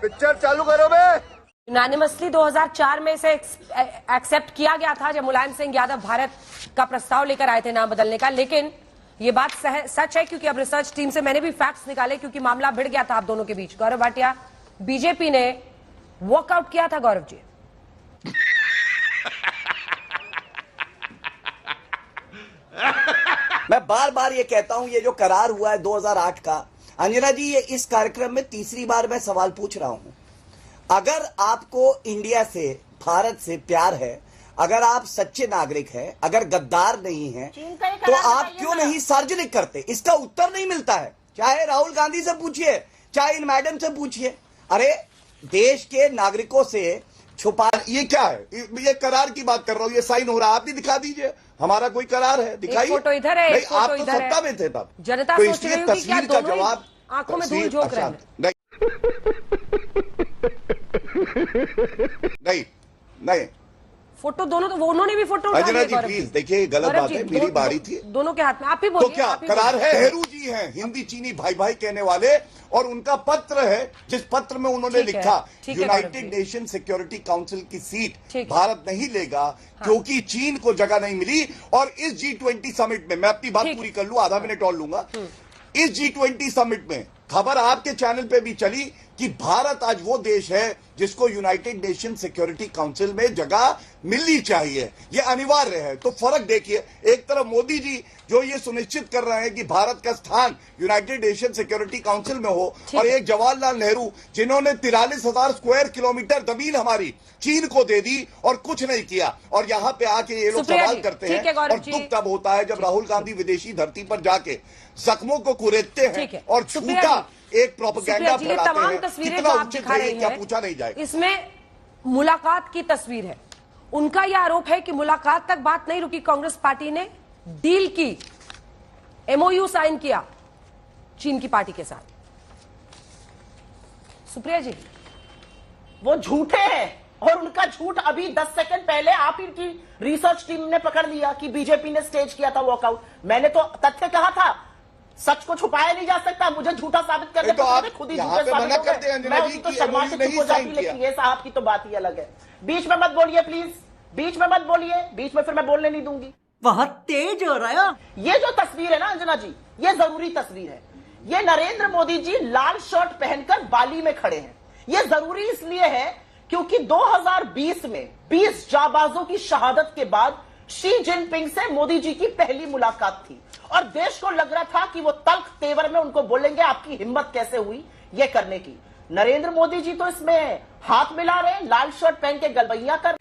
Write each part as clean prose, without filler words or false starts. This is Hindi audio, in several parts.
पिक्चर चालू करो बे। यूनानिमसली 2004 में इसे एक्सेप्ट किया गया था जब मुलायम सिंह यादव भारत का प्रस्ताव लेकर आए थे नाम बदलने का। लेकिन ये बात सच है क्योंकि अब रिसर्च टीम से मैंने भी फैक्ट्स निकाले क्योंकि मामला भिड़ गया था आप दोनों के बीच। गौरव भाटिया, बीजेपी ने वॉकआउट किया था। गौरव जी, मैं बार बार ये कहता हूं, ये जो करार हुआ है 2008 का, अंजना जी, ये इस कार्यक्रम में तीसरी बार मैं सवाल पूछ रहा हूं। अगर आपको इंडिया से, भारत से प्यार है, अगर आप सच्चे नागरिक हैं, अगर गद्दार नहीं हैं, तो आप क्यों नहीं सार्वजनिक करते? इसका उत्तर नहीं मिलता है। चाहे राहुल गांधी से पूछिए, चाहे इन मैडम से पूछिए। अरे देश के नागरिकों से छुपा, ये क्या है? ये करार की बात कर रहा हूँ, ये साइन हो रहा है, आप भी दिखा दीजिए। हमारा कोई करार है, दिखाइए। फोटो इधर है, नहीं, आप तो सत्ता में थे तब। जनता तो सोच रही होगी क्या तस्वीर का जवाब आंखों में धूल झोंक रहे हैं। नहीं नहीं, फोटो दोनों, तो वो उन्होंने भी फोटो उठा अंजना लिया। जी प्लीज देखिए, गलत बात है, मेरी बारी थी। दोनों के हाथ में, आप ही बोलिए। तो क्या करार है? नेहरू जी हैं हिंदी चीनी भाई भाई कहने वाले, और उनका पत्र है जिस पत्र में उन्होंने लिखा यूनाइटेड नेशन सिक्योरिटी काउंसिल की सीट भारत नहीं लेगा क्योंकि चीन को जगह नहीं मिली। और इस G20 समिट में, मैं अपनी बात पूरी कर लूं, आधा मिनट और लूंगा। इस G20 समिट में खबर आपके चैनल पे भी चली कि भारत आज वो देश है जिसको यूनाइटेड नेशन सिक्योरिटी काउंसिल में जगह मिलनी चाहिए, ये अनिवार्य है। तो फर्क देखिए, एक तरफ मोदी जी जो ये सुनिश्चित कर रहे हैं कि भारत का स्थान यूनाइटेड नेशन सिक्योरिटी काउंसिल में हो, और एक जवाहरलाल नेहरू जिन्होंने 43,000 स्क्वायर किलोमीटर जमीन हमारी चीन को दे दी और कुछ नहीं किया। और यहाँ पे आके ये लोग सवाल करते हैं, और दुख तब होता है जब राहुल गांधी विदेशी धरती पर जाके जख्मों को कुरेदते हैं और झूठा एक प्रोपेगेंडा फैलाते हैं। कितना उचित है, क्या पूछा नहीं जाएगा? इसमें मुलाकात की तस्वीर है। उनका यह आरोप है कि मुलाकात तक बात नहीं रुकी, कांग्रेस पार्टी ने डील की, MOU साइन किया चीन की पार्टी के साथ। सुप्रिया जी, वो झूठे हैं, और उनका झूठ अभी 10 सेकंड पहले आप इनकी रिसर्च टीम ने पकड़ लिया कि बीजेपी ने स्टेज किया था वॉकआउट। मैंने तो तथ्य कहा था, सच को छुपाया नहीं जा सकता। मुझे झूठा साबित करने तो आप खुद ही झूठे साबित हो गए। मैं उनको शर्मा से चुप हो जाती, लेकिन ये साहब की तो बात ही अलग है। बीच में मत बोलिए प्लीज, बीच में मत बोलिए, बीच में फिर मैं बोलने नहीं दूंगी। बहुत तेज हो रहा है। ये जो तस्वीर है ना अंजना जी, ये जरूरी तस्वीर है। ये नरेंद्र मोदी जी लाल शर्ट पहनकर बाली में खड़े हैं। ये जरूरी इसलिए है क्योंकि 2020 में 20 जाबाजों की शहादत के बाद शी जिनपिंग से मोदी जी की पहली मुलाकात थी, और देश को लग रहा था कि वो तल्ख तेवर में उनको बोलेंगे आपकी हिम्मत कैसे हुई ये करने की। नरेंद्र मोदी जी तो इसमें हाथ मिला रहे, लाल शर्ट पहन के गलबैया कर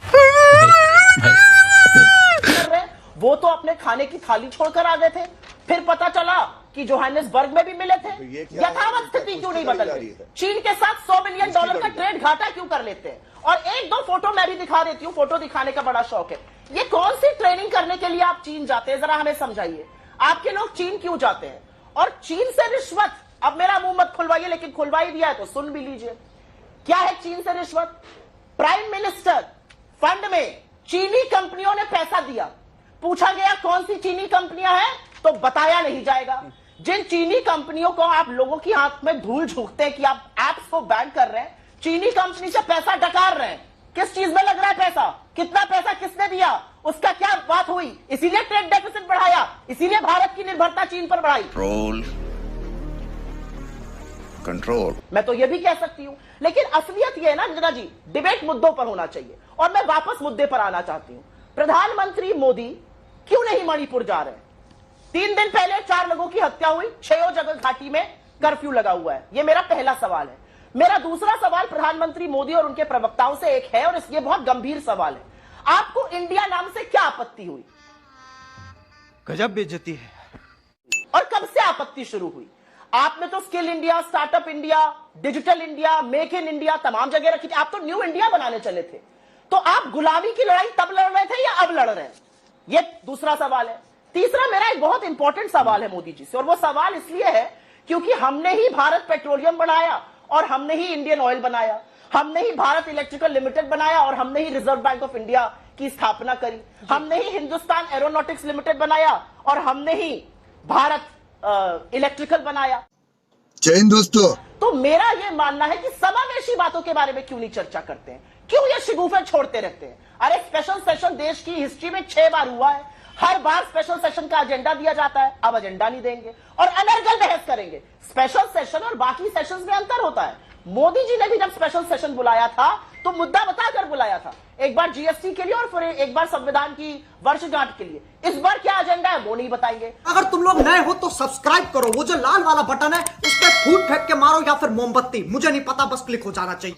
रहे। वो तो अपने खाने की थाली छोड़कर आ गए थे। फिर पता चला कि जोहानिसबर्ग में भी मिले थे। यथावत स्थिति क्यों नहीं बदल रही? चीन के साथ $100 बिलियन का ट्रेड घाटा क्यों कर लेते हैं? और एक दो फोटो मैं भी दिखा देती हूँ, फोटो दिखाने का बड़ा शौक है। ये कौन सी ट्रेनिंग करने के लिए आप चीन जाते हैं, जरा हमें समझाइए। आपके लोग चीन क्यों जाते हैं? और चीन से रिश्वत, अब मेरा मुंह मत खुलवाइए, लेकिन खुलवा ही दिया है तो सुन भी लीजिए। क्या है चीन से रिश्वत? प्राइम मिनिस्टर फंड में चीनी कंपनियों ने पैसा दिया। पूछा गया कौन सी चीनी कंपनियां हैं, तो बताया नहीं जाएगा। जिन चीनी कंपनियों को आप लोगों की आंख में धूल झोंकते हैं कि आप एप्स को बैन कर रहे हैं, चीनी कंपनी से पैसा डकार रहे हैं। किस चीज में लग रहा है पैसा? कितना पैसा किसने दिया? उसका क्या बात हुई? इसीलिए ट्रेड डेफिसिट बढ़ाया, इसीलिए भारत की निर्भरता चीन पर बढ़ाई। कंट्रोल। मैं तो ये भी कह सकती हूं, लेकिन असलियत ये है ना अंजना जी, डिबेट मुद्दों पर होना चाहिए। और मैं वापस मुद्दे पर आना चाहती हूं। प्रधानमंत्री मोदी क्यों नहीं मणिपुर जा रहे? 3 दिन पहले 4 लोगों की हत्या हुई, 6 जगह घाटी में कर्फ्यू लगा हुआ है। यह मेरा पहला सवाल है। मेरा दूसरा सवाल प्रधानमंत्री मोदी और उनके प्रवक्ताओं से एक है, और ये बहुत गंभीर सवाल है। आपको इंडिया नाम से क्या आपत्ति हुई? गजब बेइज्जती है। और कब से आपत्ति शुरू हुई? आपने तो skill India, startup India, digital India, make in India तमाम जगह रखी थी। आप तो न्यू इंडिया बनाने चले थे। तो आप गुलामी की लड़ाई तब लड़ रहे थे या अब लड़ रहे हैं? ये दूसरा सवाल है। तीसरा मेरा एक बहुत इंपॉर्टेंट सवाल है मोदी जी से, और वो सवाल इसलिए है क्योंकि हमने ही भारत पेट्रोलियम बनाया, और हमने ही इंडियन ऑयल बनाया, हमने ही भारत इलेक्ट्रिकल लिमिटेड बनाया, और हमने ही रिजर्व बैंक ऑफ इंडिया की स्थापना करी, हमने ही हिंदुस्तान एरोनॉटिक्स लिमिटेड बनाया, और हमने ही भारत इलेक्ट्रिकल बनाया। जय हिंद दोस्तों। तो मेरा यह मानना है कि समावेशी बातों के बारे में क्यों नहीं चर्चा करते हैं, क्यों ये शिगुफे छोड़ते रहते हैं। अरे स्पेशल सेशन देश की हिस्ट्री में 6 बार हुआ है, हर बार स्पेशल सेशन का एजेंडा दिया जाता है, अब एजेंडा नहीं देंगे और अनर्गल बहस करेंगे। स्पेशल सेशन और बाकी सेशंस में अंतर होता है। मोदी जी ने भी जब स्पेशल सेशन बुलाया था तो मुद्दा बताकर बुलाया था, एक बार जीएसटी के लिए और फिर एक बार संविधान की वर्षगांठ के लिए। इस बार क्या एजेंडा है वो नहीं बताएंगे। अगर तुम लोग नए हो तो सब्सक्राइब करो, वो जो लाल वाला बटन है उस पर फूट फेंक के मारो या फिर मोमबत्ती, मुझे नहीं पता, बस क्लिक हो जाना चाहिए।